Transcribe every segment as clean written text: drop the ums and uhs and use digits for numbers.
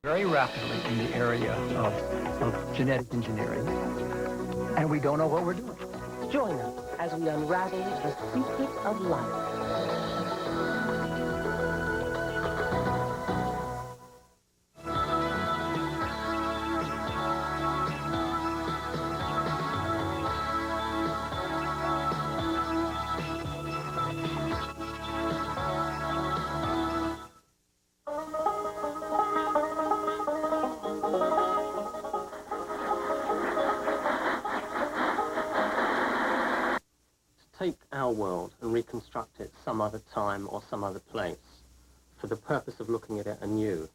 very rapidly in the area of genetic engineering, and we don't know what we're doing. Join us as we unravel the secret of life. Take our world and reconstruct it some other time or some other place for the purpose of looking at it anew,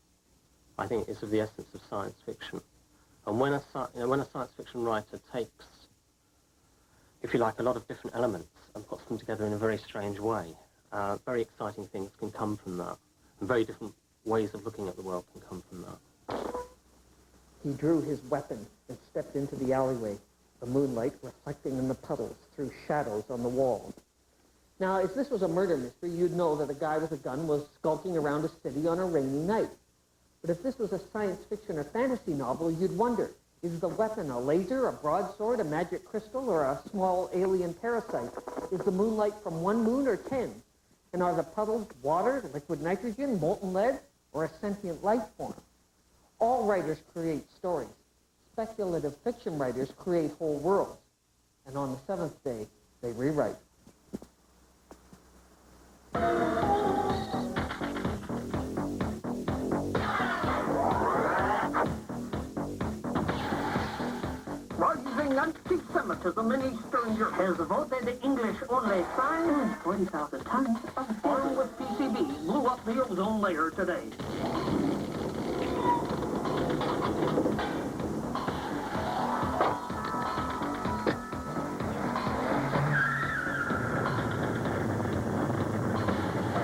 I think is of the essence of science fiction. And when a science fiction writer takes, if you like, a lot of different elements and puts them together in a very strange way, very exciting things can come from that, and very different ways of looking at the world can come from that. He drew his weapon and stepped into the alleyway, the moonlight reflecting in the puddles through shadows on the wall. Now, if this was a murder mystery, you'd know that a guy with a gun was skulking around a city on a rainy night. But if this was a science fiction or fantasy novel, you'd wonder, is the weapon a laser, a broadsword, a magic crystal, or a small alien parasite? Is the moonlight from one moon or 10? And are the puddles water, liquid nitrogen, molten lead, or a sentient life form? All writers create stories. Speculative fiction writers create whole worlds. And on the seventh day, they rewrite. Rising anti-Semitism in Eastern Europe has voted the English-only sign. 40,000 tons of armed with PCBs blew up the ozone layer today.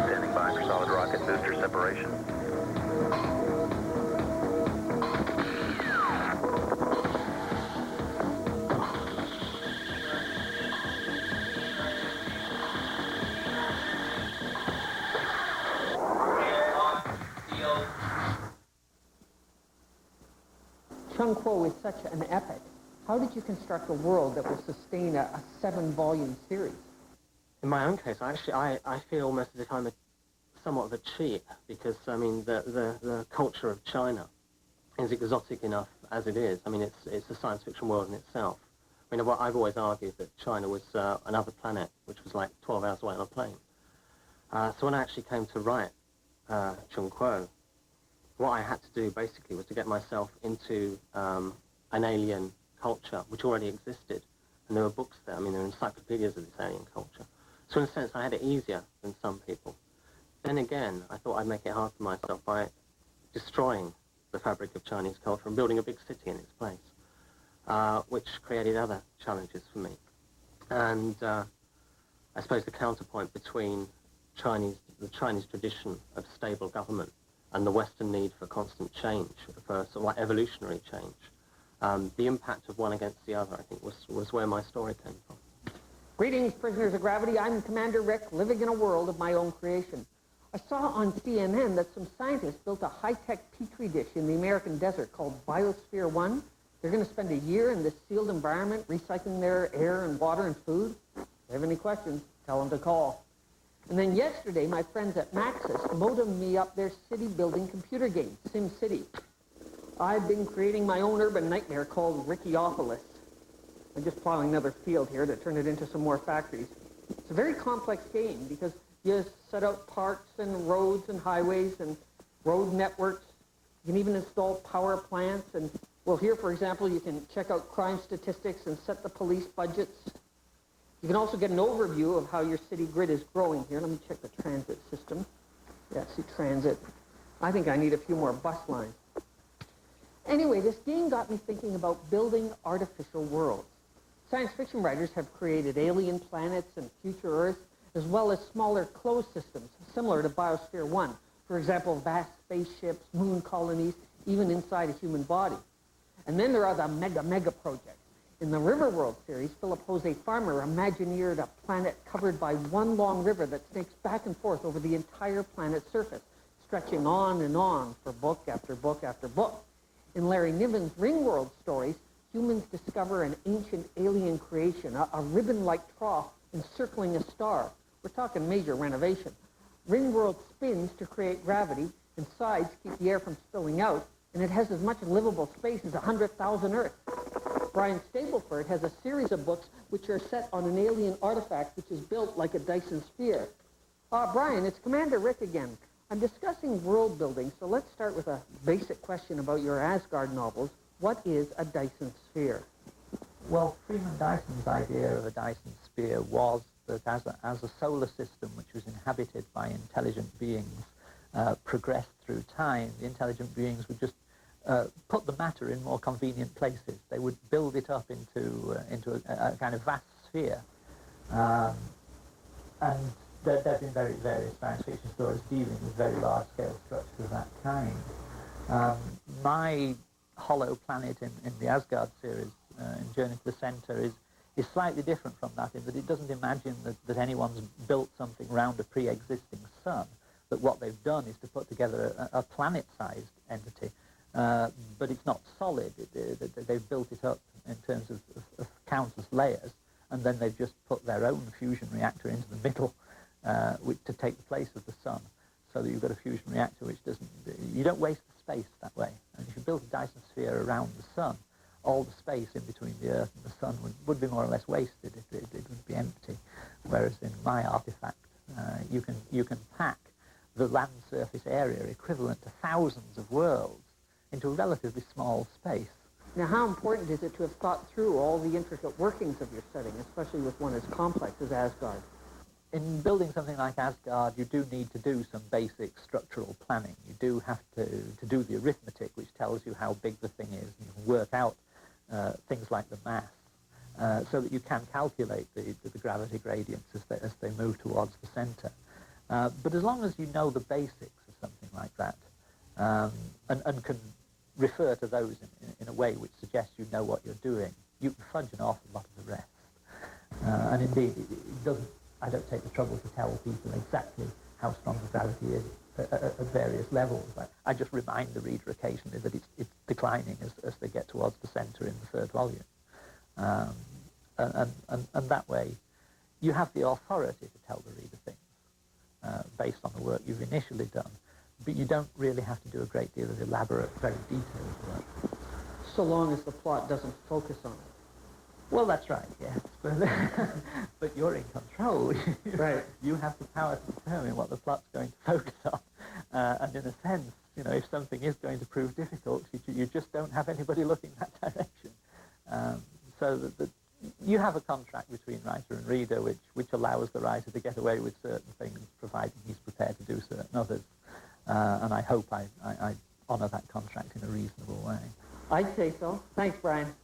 Standing by for solid rocket booster separation. Chung Kuo is such an epic. How did you construct a world that will sustain a 7-volume series? In my own case, I feel almost as if I'm somewhat of a cheat, because, I mean, the culture of China is exotic enough as it is. I mean, it's a science fiction world in itself. I mean, I've always argued that China was another planet, which was like 12 hours away on a plane. So when I actually came to write Chung Kuo, what I had to do basically was to get myself into an alien culture, which already existed. And there were books there, I mean, there were encyclopedias of this alien culture. So in a sense, I had it easier than some people. Then again, I thought I'd make it hard for myself by destroying the fabric of Chinese culture and building a big city in its place, which created other challenges for me. And I suppose the counterpoint between the Chinese tradition of stable government and the Western need for constant change, for sort of like evolutionary change, the impact of one against the other, I think, was where my story came from. Greetings, prisoners of gravity. I'm Commander Rick, living in a world of my own creation. I saw on CNN that some scientists built a high-tech petri dish in the American desert called Biosphere 1. They're going to spend a year in this sealed environment, recycling their air and water and food. If you have any questions, tell them to call. And then yesterday, my friends at Maxis modemed me up their city-building computer game, SimCity. I've been creating my own urban nightmare called Rickiopolis. I'm just plowing another field here to turn it into some more factories. It's a very complex game because you set out parks and roads and highways and road networks. You can even install power plants. And, well, here, for example, you can check out crime statistics and set the police budgets. You can also get an overview of how your city grid is growing here. Let me check the transit system. Yeah, see transit. I think I need a few more bus lines. Anyway, this game got me thinking about building artificial worlds. Science fiction writers have created alien planets and future Earth, as well as smaller closed systems, similar to Biosphere 1. For example, vast spaceships, moon colonies, even inside a human body. And then there are the mega projects. In the Riverworld series, Philip Jose Farmer imagineered a planet covered by one long river that snakes back and forth over the entire planet's surface. It's stretching on and on for book after book after book. In Larry Niven's Ringworld stories, humans discover an ancient alien creation, a ribbon-like trough encircling a star. We're talking major renovation. Ringworld spins to create gravity, and sides keep the air from spilling out, and it has as much livable space as 100,000 Earths. Brian Stableford has a series of books which are set on an alien artifact which is built like a Dyson sphere. Brian, it's Commander Rick again. I'm discussing world building, so let's start with a basic question about your Asgard novels. What is a Dyson sphere? Well, Freeman Dyson's idea of a Dyson sphere was that as a solar system which was inhabited by intelligent beings progressed through time, the intelligent beings would just put the matter in more convenient places. They would build it up into a kind of vast sphere. And there have been various science fiction stories dealing with very large-scale structures of that kind. My Hollow Planet in the Asgard series, in Journey to the Center, is slightly different from that in that it doesn't imagine that anyone's built something around a pre-existing sun, that what they've done is to put together a planet-sized entity, but it's not solid. They've built it up in terms of countless layers, and then they've just put their own fusion reactor into the middle to take the place of the sun, so that you've got a fusion reactor which doesn't, you don't waste the space that way. And if you build a Dyson sphere around the sun, all the space in between the Earth and the sun would be more or less wasted. It would be empty. Whereas in my artifact, you can pack the land surface area equivalent to thousands of worlds into a relatively small space. Now, how important is it to have thought through all the intricate workings of your setting, especially with one as complex as Asgard? In building something like Asgard, you do need to do some basic structural planning. You do have to do the arithmetic, which tells you how big the thing is, and you can work out things like the mass, so that you can calculate the gravity gradients as they move towards the center. But as long as you know the basics of something like that, and can refer to those in a way which suggests you know what you're doing, you can fudge an awful lot of the rest. And indeed, I don't take the trouble to tell people exactly how strong the gravity is at various levels. I just remind the reader occasionally that it's declining as they get towards the center in the third volume. And that way, you have the authority to tell the reader things based on the work you've initially done, but you don't really have to do a great deal of elaborate, very detailed work. So long as the plot doesn't focus on it. Well, that's right, yes. But you're in control. Right. You have the power to determine what the plot's going to focus on. And in a sense, if something is going to prove difficult, you just don't have anybody looking that direction. So that you have a contract between writer and reader which allows the writer to get away with certain things, providing he's prepared to do certain others. And I hope I honor that contract in a reasonable way. I'd say so. Thanks, Brian.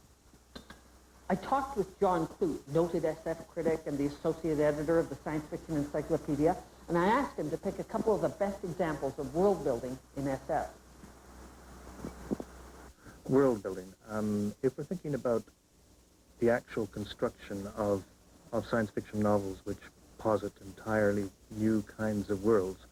I talked with John Clute, noted SF critic and the associate editor of the Science Fiction Encyclopedia, and I asked him to pick a couple of the best examples of world building in SF. World building. If we're thinking about the actual construction of science fiction novels which posit entirely new kinds of worlds,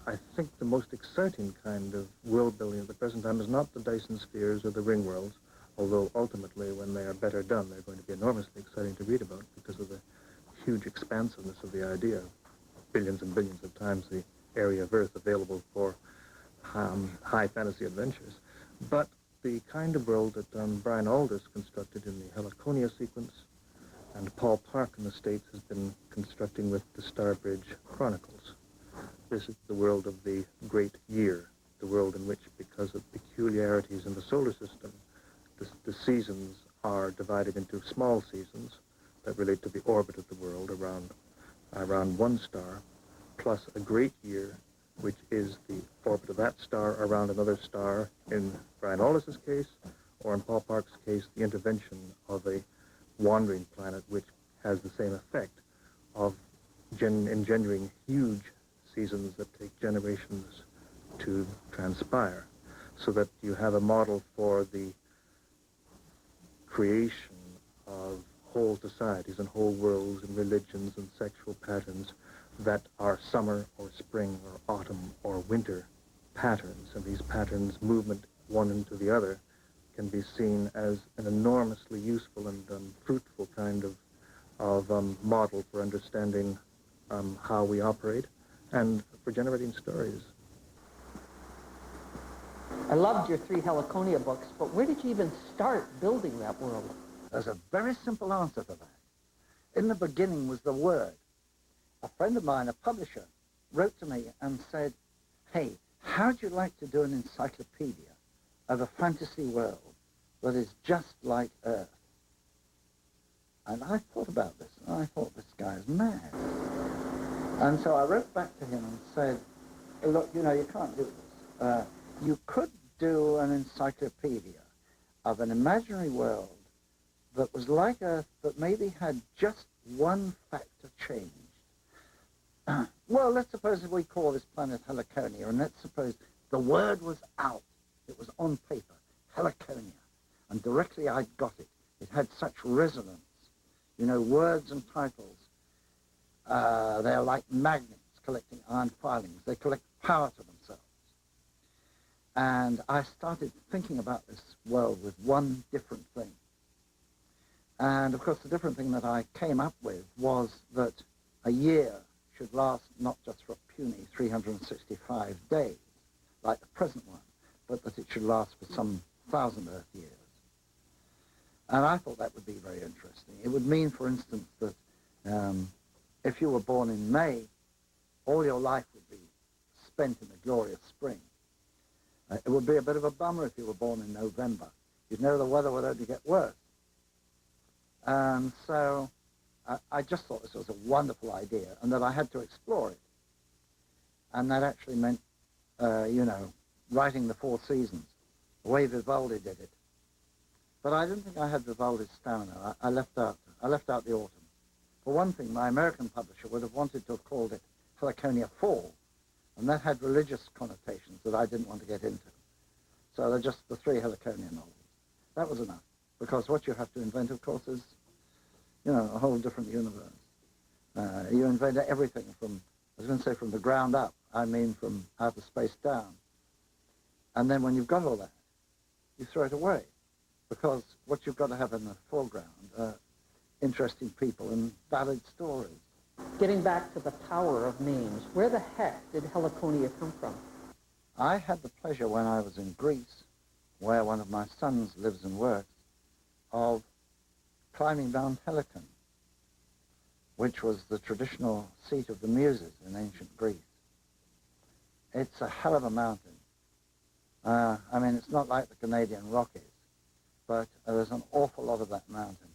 I think the most exciting kind of world building at the present time is not the Dyson spheres or the ring worlds, although ultimately when they are better done they're going to be enormously exciting to read about because of the huge expansiveness of the idea. Billions and billions of times the area of Earth available for high fantasy adventures. But the kind of world that Brian Aldiss constructed in the Heliconia sequence and Paul Park in the States has been constructing with the Starbridge Chronicles. This is the world of the Great Year, the world in which, because of peculiarities in the solar system, the seasons are divided into small seasons that relate to the orbit of the world around one star, plus a great year, which is the orbit of that star around another star, in Brian Aldiss's case, or in Paul Park's case, the intervention of a wandering planet, which has the same effect of engendering huge seasons that take generations to transpire, so that you have a model for the creation of whole societies and whole worlds and religions and sexual patterns that are summer or spring or autumn or winter patterns. And these patterns, movement one into the other, can be seen as an enormously useful and fruitful kind of model for understanding how we operate and for generating stories. I loved your 3 Heliconia books, but where did you even start building that world? There's a very simple answer to that. In the beginning was the word. A friend of mine, a publisher, wrote to me and said, hey, how'd you like to do an encyclopedia of a fantasy world that is just like Earth? And I thought about this, and I thought, this guy is mad. And so I wrote back to him and said, look, you know, you can't do this. You could do an encyclopedia of an imaginary world that was like Earth, but maybe had just one factor changed. Well, let's suppose we call this planet Heliconia, and let's suppose the word was out. It was on paper, Heliconia. And directly I got it. It had such resonance. You know, words and titles, they're like magnets collecting iron filings. They collect power to themselves. And I started thinking about this world with one different thing. And of course, the different thing that I came up with was that a year should last not just for a puny 365 days, like the present one, but that it should last for some 1,000 Earth years. And I thought that would be very interesting. It would mean, for instance, that if you were born in May, all your life would be spent in the glorious spring. It would be a bit of a bummer if you were born in November. You'd know the weather would only get worse. And so I just thought this was a wonderful idea and that I had to explore it. And that actually meant, you know, writing the 4 seasons, the way Vivaldi did it. But I didn't think I had Vivaldi's stamina. I left out the autumn. For one thing, my American publisher would have wanted to have called it Heliconia Fall, and that had religious connotations that I didn't want to get into. So they're just the 3 Heliconia novels. That was enough, because what you have to invent, of course, is, you know, a whole different universe. You invent everything from, I was going to say from the ground up, I mean from outer space down. And then when you've got all that, you throw it away, because what you've got to have in the foreground are interesting people and valid stories. Getting back to the power of names, where the heck did Heliconia come from? I had the pleasure when I was in Greece, where one of my sons lives and works, of climbing Mount Helicon, which was the traditional seat of the Muses in ancient Greece. It's a hell of a mountain. I mean, it's not like the Canadian Rockies, but there's an awful lot of that mountain,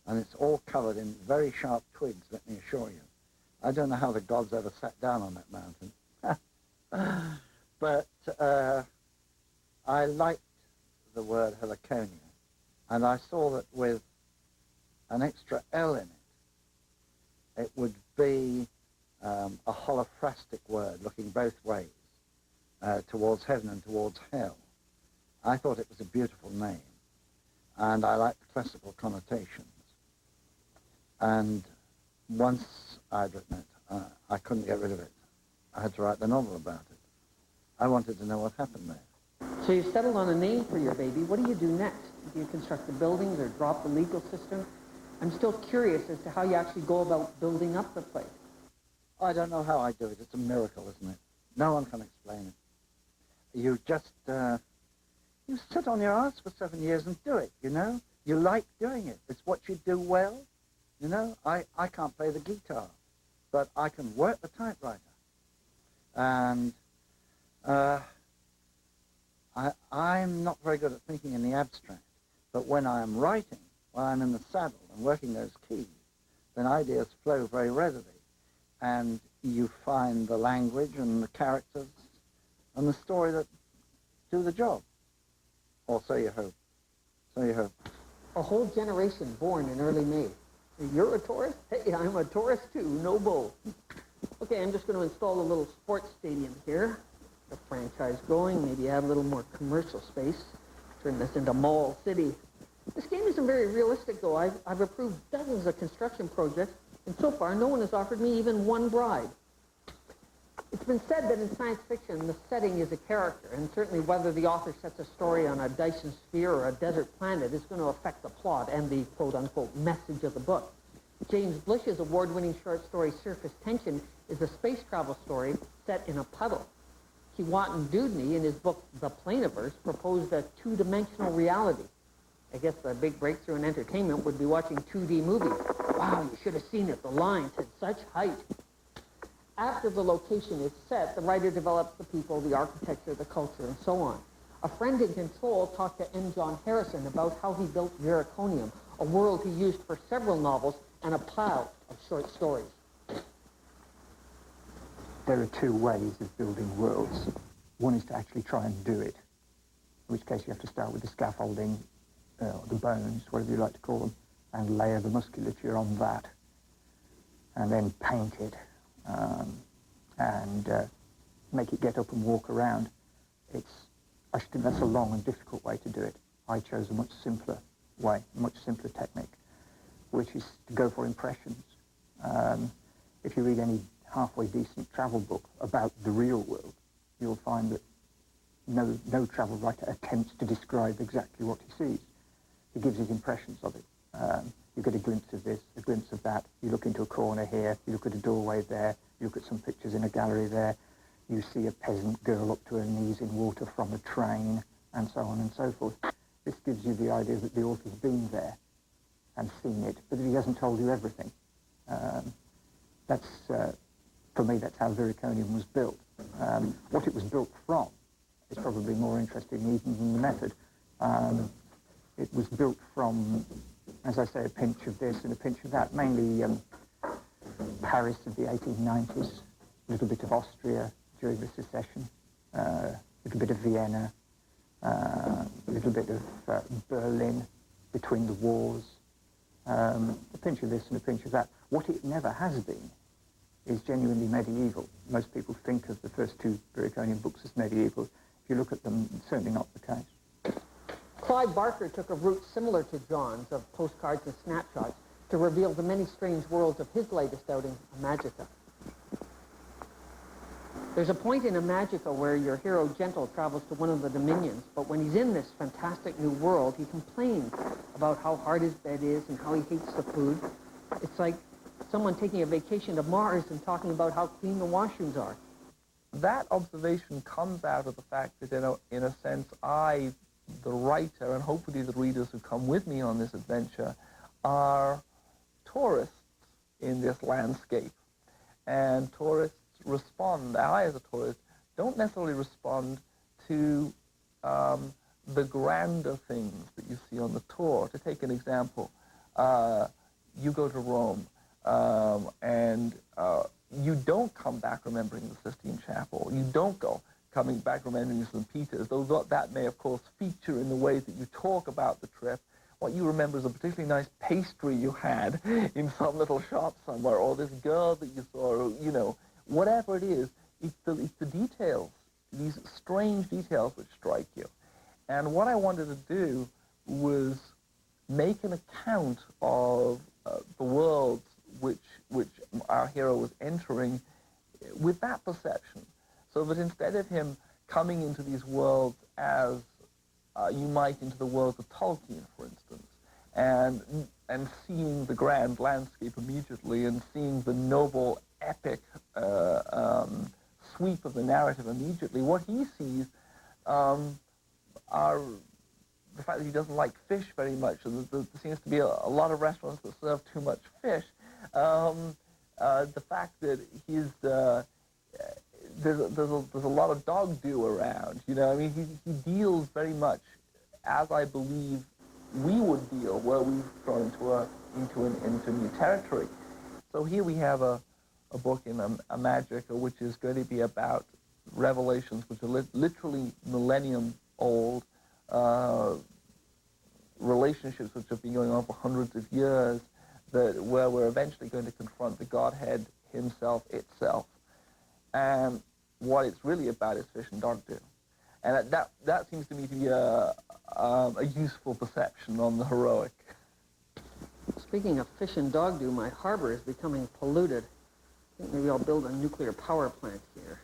and it's all covered in very sharp twigs, let me assure you. I don't know how the gods ever sat down on that mountain. But I liked the word Heliconia, and I saw that with an extra L in it, it would be a holophrastic word looking both ways, towards heaven and towards hell. I thought it was a beautiful name, and I liked the classical connotations. And once I'd written it, I couldn't get rid of it. I had to write the novel about it. I wanted to know what happened there. So you've settled on a name for your baby. What do you do next? Do you construct the buildings or drop the legal system? I'm still curious as to how you actually go about building up the place. I don't know how I do it. It's a miracle, isn't it? No one can explain it. You just, you sit on your ass for 7 years and do it, you know? You like doing it. It's what you do well. You know, I can't play the guitar, but I can work the typewriter. And I'm not very good at thinking in the abstract, but when I am writing, while I'm in the saddle and working those keys, then ideas flow very readily. And you find the language and the characters and the story that do the job. Or so you hope. So you hope. A whole generation born in early May. You're a tourist? Hey, I'm a tourist too, no bull. Okay, I'm just going to install a little sports stadium here. The franchise going, maybe add a little more commercial space. Turn this into Mall City. This game isn't very realistic, though. I've approved dozens of construction projects, and so far no one has offered me even one bride. It's been said that in science fiction, the setting is a character, and certainly whether the author sets a story on a Dyson sphere or a desert planet is going to affect the plot and the quote-unquote message of the book. James Blish's award-winning short story Surface Tension is a space travel story set in a puddle. Keewatin Dewdney, in his book The Planiverse, proposed a two-dimensional reality. I guess the big breakthrough in entertainment would be watching 2D movies. Wow, you should have seen it. The lines had such height. After the location is set, the writer develops the people, the architecture, the culture, and so on. A friend in Control talked to M. John Harrison about how he built Vericonium, a world he used for several novels and a pile of short stories. There are two ways of building worlds. One is to actually try and do it, in which case you have to start with the scaffolding, the bones, whatever you like to call them, and layer the musculature on that, and then paint it, and make it get up and walk around. I think that's a long and difficult way to do it. I chose a much simpler way, a much simpler technique, which is to go for impressions. If you read any halfway decent travel book about the real world, you'll find that no travel writer attempts to describe exactly what he sees. He gives his impressions of it. You get a glimpse of this, a glimpse of that. You look into a corner here, you look at a doorway there, you look at some pictures in a gallery there, you see a peasant girl up to her knees in water from a train, and so on and so forth. This gives you the idea that the author's been there and seen it, but he hasn't told you everything. For me, that's how Vericonium was built. What it was built from is probably more interesting even than the method. It was built from, as I say, a pinch of this and a pinch of that, mainly Paris of the 1890s, a little bit of Austria during the secession, a little bit of Vienna, a little bit of Berlin between the wars, a pinch of this and a pinch of that. What it never has been is genuinely medieval. Most people think of the first two Vericonium books as medieval. If you look at them, it's certainly not the case. Clive Barker took a route similar to John's of postcards and snapshots to reveal the many strange worlds of his latest outing, Imajica. There's a point in Imajica where your hero Gentle travels to one of the dominions, but when he's in this fantastic new world, he complains about how hard his bed is and how he hates the food. It's like someone taking a vacation to Mars and talking about how clean the washrooms are. That observation comes out of the fact that, in a sense, I, the writer, and hopefully the readers who come with me on this adventure, are tourists in this landscape. And tourists respond, I as a tourist, don't necessarily respond to the grander things that you see on the tour. To take an example, you go to Rome, and you don't come back remembering the Sistine Chapel. You don't go coming back remembering St. Peter's, though that may, of course, feature in the way that you talk about the trip. What you remember is a particularly nice pastry you had in some little shop somewhere, or this girl that you saw, or, you know, whatever it is. It's the details, these strange details which strike you. And what I wanted to do was make an account of the worlds which our hero was entering with that perception, so that instead of him coming into these worlds as you might into the worlds of Tolkien, for instance, and seeing the grand landscape immediately, and seeing the noble, epic sweep of the narrative immediately, what he sees are the fact that he doesn't like fish very much, and there seems to be a lot of restaurants that serve too much fish. The fact that there's a lot of dog do around, you know. I mean, he deals very much as I believe we would deal were we thrown into new territory. So here we have a book in Imajica, which is going to be about revelations which are literally millennium old, relationships which have been going on for hundreds of years, where we're eventually going to confront the Godhead himself, itself. And what it's really about is fish and dog do. And that seems to me to be a useful perception on the heroic. Speaking of fish and dog do, my harbor is becoming polluted. I think maybe I'll build a nuclear power plant here.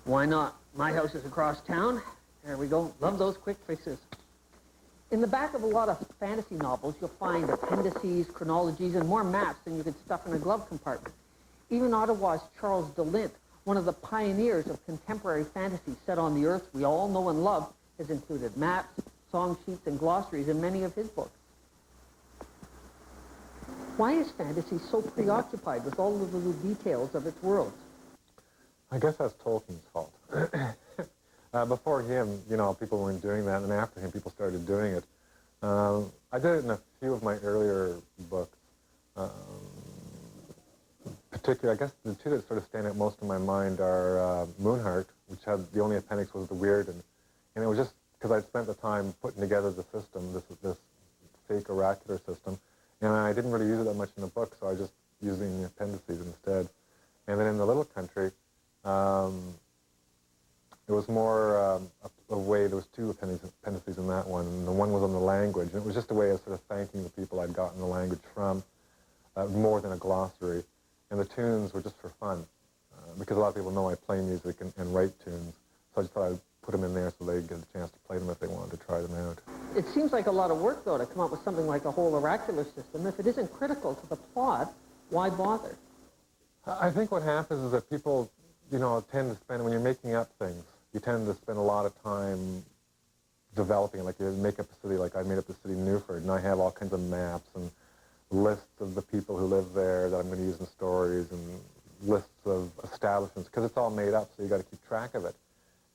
Why not? My house is across town. There we go. Love those quick fixes. In the back of a lot of fantasy novels, you'll find appendices, chronologies, and more maps than you could stuff in a glove compartment. Even Ottawa's Charles de Lint, one of the pioneers of contemporary fantasy set on the earth we all know and love, has included maps, song sheets, and glossaries in many of his books. Why is fantasy so preoccupied with all the little details of its worlds? I guess that's Tolkien's fault. Before him, you know, people weren't doing that, and after him, people started doing it. I did it in a few of my earlier books. Particularly, I guess the two that sort of stand out most in my mind are Moonheart, which had the only appendix was the weird, and it was just because I'd spent the time putting together the system, this fake oracular system, and I didn't really use it that much in the book, so I was just using the appendices instead. And then in The Little Country, it was more a way, there was two appendices in that one, and the one was on the language, and it was just a way of sort of thanking the people I'd gotten the language from, more than a glossary. And the tunes were just for fun, because a lot of people know I play music and write tunes, so I just thought I'd put them in there so they'd get a chance to play them if they wanted to try them out. It seems like a lot of work, though, to come up with something like a whole oracular system. If it isn't critical to the plot, why bother? I think what happens is that people, you know, tend to spend, when you're making up things, you tend to spend a lot of time developing, like you make up a city, like I made up the city Newford, and I have all kinds of maps and lists of the people who live there that I'm going to use in stories, and lists of establishments, because it's all made up, so you got to keep track of it.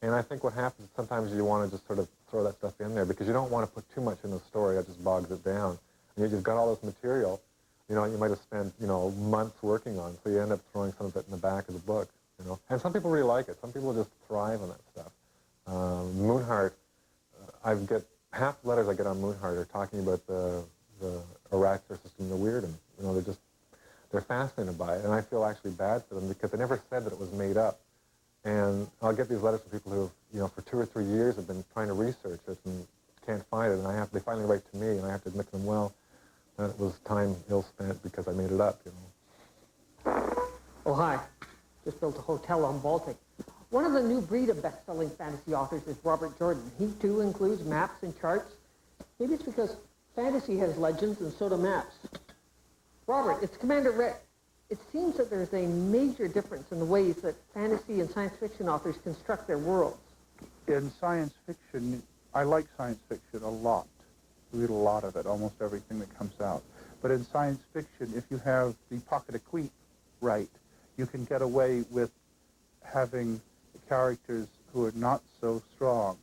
And I think what happens is sometimes you want to just sort of throw that stuff in there, because you don't want to put too much in the story that just bogs it down. And you've got all this material, you know, you might have spent, you know, months working on, so you end up throwing some of it in the back of the book, you know. And some people really like it. Some people just thrive on that stuff. Moonheart, I get half the letters I get on Moonheart are talking about the oracular system, the weird, and you know, they're fascinated by it, and I feel actually bad for them because they never said that it was made up. And I'll get these letters from people who, you know, for 2 or 3 years have been trying to research it and can't find it, and they finally write to me, and I have to admit to them, well, that it was time ill spent because I made it up, you know. Oh, hi. Just built a hotel on Baltic. One of the new breed of best-selling fantasy authors is Robert Jordan. He, too, includes maps and charts. Maybe it's because fantasy has legends and so do maps. Robert, it's Commander Rick. It seems that there's a major difference in the ways that fantasy and science fiction authors construct their worlds. In science fiction, I like science fiction a lot. I read a lot of it, almost everything that comes out. But in science fiction, if you have the pocket of queep right, you can get away with having characters who are not so strong.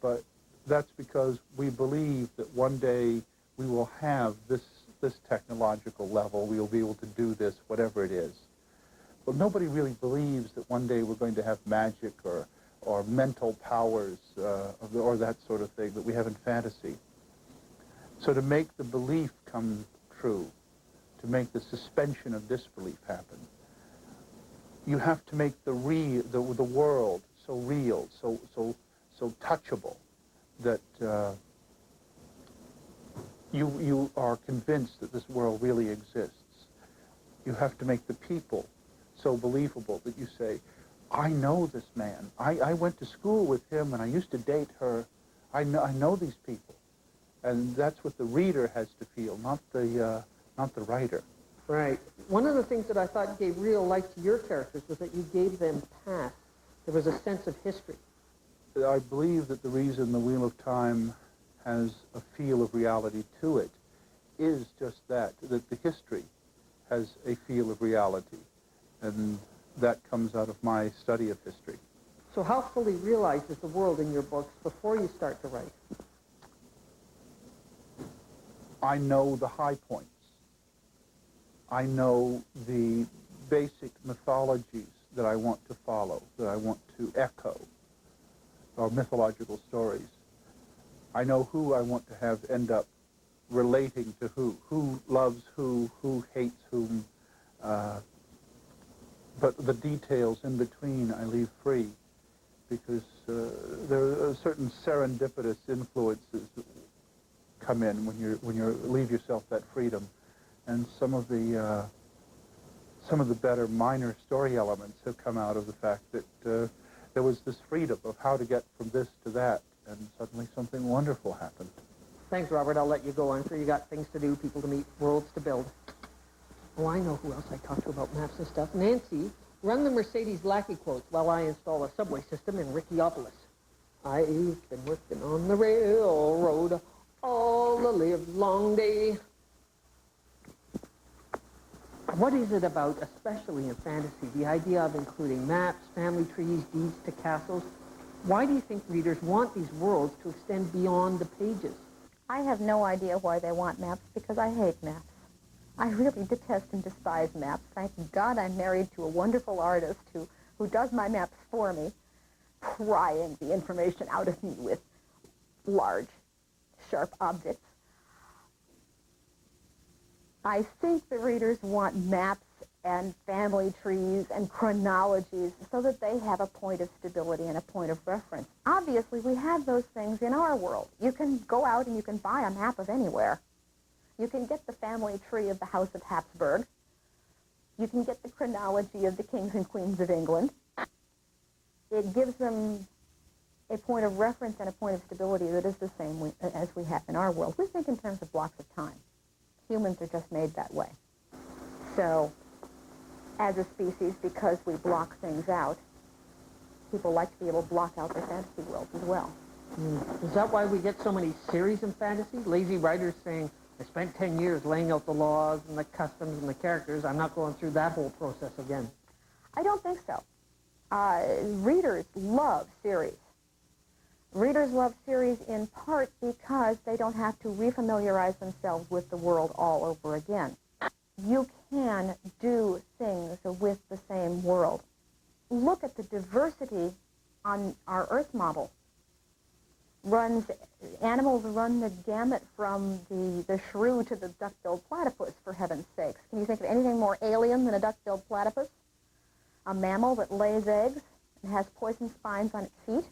But that's because we believe that one day we will have this technological level, we will be able to do this, whatever it is. Well, nobody really believes that one day we're going to have magic or mental powers or that sort of thing that we have in fantasy. So to make the belief come true, to make the suspension of disbelief happen, you have to make the world so real, so touchable that you are convinced that this world really exists. You have to make the people so believable that you say, I know this man. I went to school with him and I used to date her. I know these people. And that's what the reader has to feel, not the writer. Right. One of the things that I thought gave real life to your characters was that you gave them past. There was a sense of history. I believe that the reason the Wheel of Time has a feel of reality to it is just that the history has a feel of reality. And that comes out of my study of history. So how fully realized is the world in your books before you start to write? I know the high points. I know the basic mythologies that I want to follow, that I want to echo, or mythological stories. I know who I want to have end up relating to who loves who hates whom, but the details in between I leave free. because there are certain serendipitous influences that come in when you leave yourself that freedom, and some of the better minor story elements have come out of the fact that there was this freedom of how to get from this to that, and suddenly something wonderful happened. Thanks, Robert. I'll let you go. I'm sure you got things to do, people to meet, worlds to build. Oh, I know who else I talked to about maps and stuff. Nancy, run the Mercedes Lackey quotes while I install a subway system in Rickyopolis. I've been working on the railroad all the live long day. What is it about, especially in fantasy, the idea of including maps, family trees, deeds to castles? Why do you think readers want these worlds to extend beyond the pages? I have no idea why they want maps, because I hate maps. I really detest and despise maps. Thank God I'm married to a wonderful artist who does my maps for me, prying the information out of me with large, sharp objects. I think the readers want maps and family trees and chronologies so that they have a point of stability and a point of reference. Obviously, we have those things in our world. You can go out and you can buy a map of anywhere. You can get the family tree of the House of Habsburg. You can get the chronology of the kings and queens of England. It gives them a point of reference and a point of stability that is the same as we have in our world. We think in terms of blocks of time. Humans are just made that way. So, as a species, because we block things out, people like to be able to block out their fantasy worlds as well. Is that why we get so many series in fantasy? Lazy writers saying, I spent 10 years laying out the laws and the customs and the characters. I'm not going through that whole process again. I don't think so. Readers love series. Readers love series in part because they don't have to refamiliarize themselves with the world all over again. You can do things with the same world. Look at the diversity on our Earth model. Animals run the gamut from the shrew to the duck-billed platypus, for heaven's sakes. Can you think of anything more alien than a duck-billed platypus? A mammal that lays eggs and has poison spines on its feet?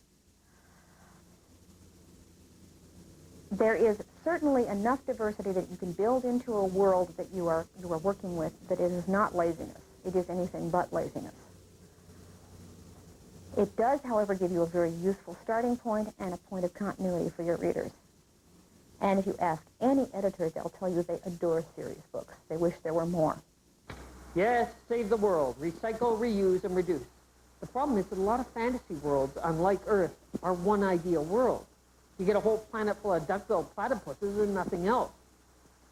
There is certainly enough diversity that you can build into a world that you are working with that it is not laziness. It is anything but laziness. It does, however, give you a very useful starting point and a point of continuity for your readers. And if you ask any editor, they'll tell you they adore series books. They wish there were more. Yes, save the world. Recycle, reuse, and reduce. The problem is that a lot of fantasy worlds, unlike Earth, are one ideal world. You get a whole planet full of duck-billed platypuses and nothing else.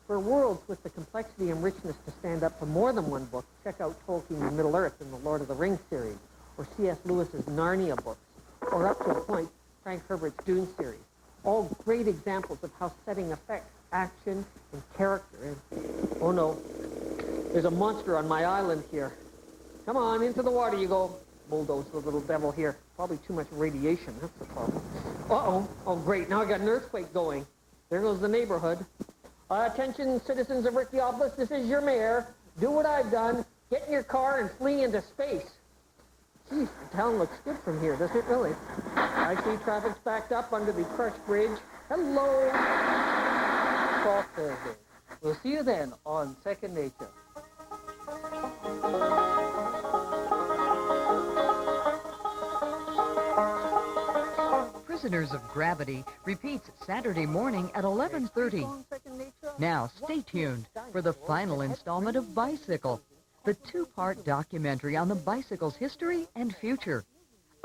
For worlds with the complexity and richness to stand up to more than one book, check out Tolkien's Middle-earth and the Lord of the Rings series, or C.S. Lewis's Narnia books, or up to a point, Frank Herbert's Dune series. All great examples of how setting affects action and character. And, oh no, there's a monster on my island here. Come on, into the water you go. Bulldoze the little devil here. Probably too much radiation, that's the problem. Uh-oh. Oh, great. Now I got an earthquake going. There goes the neighborhood. Attention, citizens of Rickyopolis, this is your mayor. Do what I've done. Get in your car and flee into space. Geez, the town looks good from here, doesn't it really? I see traffic's backed up under the crushed bridge. Hello. Talk Thursday. We'll see you then on Second Nature. Prisoners of Gravity repeats Saturday morning at 11:30. Now stay tuned for the final installment of Bicycle, the two-part documentary on the bicycle's history and future.